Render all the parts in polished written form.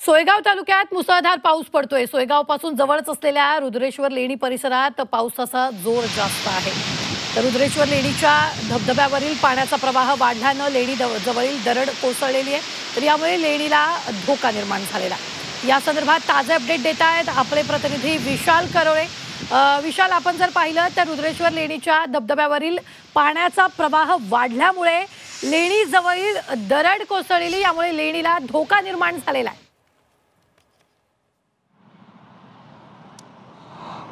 सोयगाव तालुक्यात मुसळधार पाऊस पडतोय। सोयगाव पासून जवळच असलेल्या रुद्रेश्वर लेणी परिसरात पावसाचा जोर जास्त आहे। तर रुद्रेश्वर लेणीच्या धबधब्यावरील पाण्याचा प्रवाह वाढल्याने लेणी जवळील दरड कोसळलेली आहे। तर यामुळे लेणीला धोका निर्माण झालेला आहे। या संदर्भात ताजे अपडेट देत आहेत आपले प्रतिनिधी विशाल करोळे। विशाल, आपण जर पाहिलं तर रुद्रेश्वर लेणीच्या धबधब्यावरील पाण्याचा प्रवाह वाढल्यामुळे लेणी जवळील दरड कोसळलेली, यामुळे लेणीला धोका निर्माण झालेला आहे।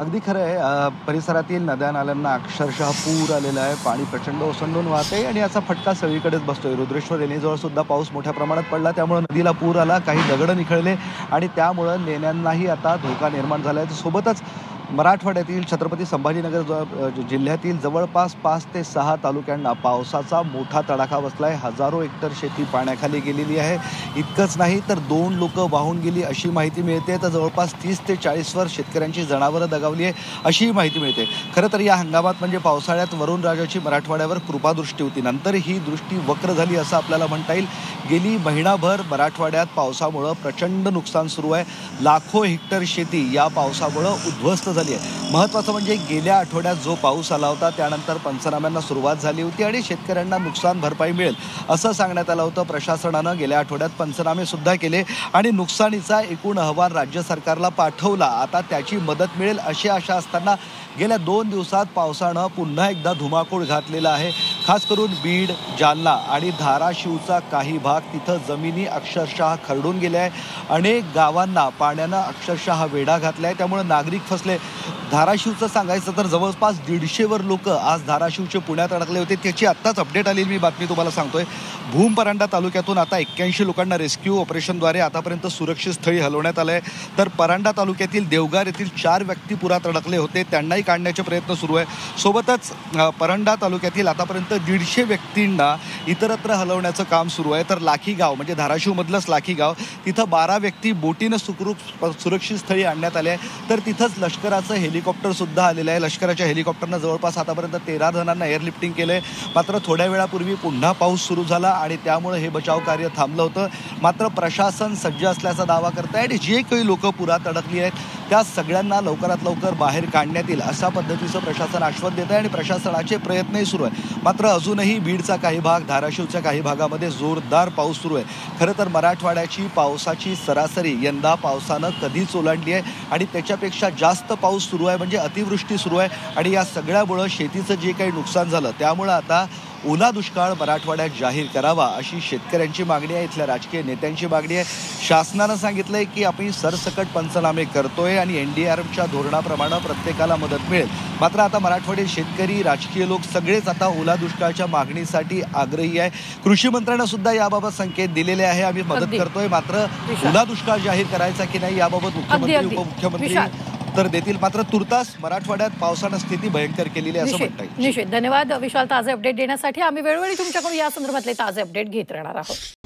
अगदी खरं आहे। परिसरातील नद्या नाल्यांना अक्षरशः पूर आलेला आहे। पाणी प्रचंड ओसंडून वाहते आणि याचा फटका सगळीकडेच बसतोय। रुद्रेश्वर लेणीजवळ सुद्धा पाऊस मोठ्या प्रमाणात पडला, त्यामुळे नदीला पूर आला, काही दगड निखळले आणि त्यामुळे लेण्यांनाही आता धोका निर्माण झाला आहे। सोबतच मराठवाड्यातील छत्रपती संभाजीनगर जिल्ह्यातील जवळपास 5 ते 6 तालुक्यांना पावसाचा मोठा तडाखा बसलाय। हजारो हेक्टर शेती पाण्याखाली गेलेली आहे। इतकंच नाही तर 2 लोक वाहून गेली अशी माहिती मिळते। तर जवळपास 30 ते 40 वर शेतकऱ्यांची जनावरं दगावली आहे अशी माहिती मिळते। खरं तर या हंगामात म्हणजे पावसाळ्यात वरुण राजाची मराठवाड्यावर कृपादृष्टी होती, नंतर ही दृष्टी वक्र झाली असं आपल्याला म्हणता येईल। गेली महिनाभर मराठवाड्यात पावसामुळे प्रचंड नुकसान सुरू आहे। लाखो हेक्टर शेती या पावसामुळे उद्ध्वस्त झाली आहे। महत्त्वाचं म्हणजे गेल्या आठवड्यात जो पाऊस आला होता त्यानंतर पंचनाम्यांना सुरुवात झाली होती आणि शेतकऱ्यांना नुकसान भरपाई मिळेल असं सांगण्यात आलं होतं। प्रशासनानं गेल्या आठवड्यात पंचनामे सुद्धा केले आणि नुकसानीचा एकूण अहवाल राज्य सरकारला पाठवला। आता त्याची मदत मिळेल अशी आशा असताना गेल्या 2 दिवसात पावसानं पुन्हा एकदा धुमाकूळ घातलेला आहे। खास करून बीड, जालना आणि धाराशिवचा काही भाग, तिथं जमिनी अक्षरशः खरडून गेल्या आहे। अनेक गावांना पाण्यानं अक्षरशः वेढा घातला आहे, त्यामुळे नागरिक फसले। धाराशिवचं सांगायचं तर जवळपास 150 वर लोक आज धाराशिवचे पुण्यात अडकले होते। त्याची आत्ताच अपडेट आलेली मी बातमी तुम्हाला सांगतोय। भूम परांडा तालुक्यातून आता 81 लोकांना रेस्क्यू ऑपरेशनद्वारे आतापर्यंत सुरक्षित स्थळी हलवण्यात आलंय। तर परांडा तालुक्यातील देवगार येथील 4 व्यक्ती पुरात अडकले होते, त्यांनाही काढण्याचे प्रयत्न सुरू आहे। सोबतच परांडा तालुक्यातील आतापर्यंत 150 व्यक्तींना इतरत्र हलवण्याचं काम सुरू आहे। तर लाखी गाव म्हणजे धाराशिवमधलंच लाखी गाव, तिथं 12 व्यक्ती बोटीनं सुरक्षित स्थळी आणण्यात आले आहे। तर तिथंच लष्कराचं हेलिकॉप्टर सुद्धा आलेलं आहे। लष्कराच्या हेलिकॉप्टरनं जवळपास आतापर्यंत 13 जणांना एअरलिफ्टिंग केलंय। मात्र थोड्या वेळापूर्वी पुन्हा पाऊस सुरू झाला आणि त्यामुळे हे बचाव कार्य थांबलं होतं। मात्र प्रशासन सज्ज असल्याचा दावा करत आहे आणि जे काही लोक पुरात अडकली आहेत त्या सगळ्यांना लवकरात लवकर बाहेर काढण्यात येईल अशा पद्धतीचं प्रशासन आश्वासन देत आहे आणि प्रशासनाचे प्रयत्नही सुरू आहे। मात्र अजूनही बीडचा काही भाग, धाराशिवच्या काही भागामध्ये जोरदार पाऊस सुरू आहे। खरं तर मराठवाड्याची पावसाची सरासरी यंदा पावसानं कधीच ओलांडली आहे आणि त्याच्यापेक्षा जास्त पाऊस सुरू आहे, म्हणजे अतिवृष्टी सुरू आहे। आणि या सगळ्यामुळं शेतीचं जे काही नुकसान झालं त्यामुळं आता ओला दुष्काळ मराठवाड्यात जाहीर करावा अशी शेतकऱ्यांची मागणी आहे, इथल्या राजकीय नेत्यांची मागणी आहे। शासनानं सांगितलंय की आपण सरसकट पंचनामे करतोय आणि NDRFच्या धोरणाप्रमाणे प्रत्येकाला मदत मिळेल। मात्र आता मराठवाडी शेतकरी, राजकीय लोक सगळेच आता ओला दुष्काळाच्या मागणीसाठी आग्रही आहे। कृषी मंत्र्यांना सुद्धा याबाबत संकेत दिलेले आहे, आम्ही मदत करतोय। मात्र ओला दुष्काळ जाहीर करायचा की नाही याबाबत मुख्यमंत्री, उपमुख्यमंत्री उत्तर देतील। मात्र तुर्तास मराठवाड्यात पावसानं स्थिती भयंकर केलेली आहे असं म्हणता येईल। निश्चित धन्यवाद विशाल ताजे अपडेट देण्यासाठी। आम्ही वेळोवेळी तुमच्याकडून या संदर्भातले ताजे अपडेट घेत राहणार आहोत।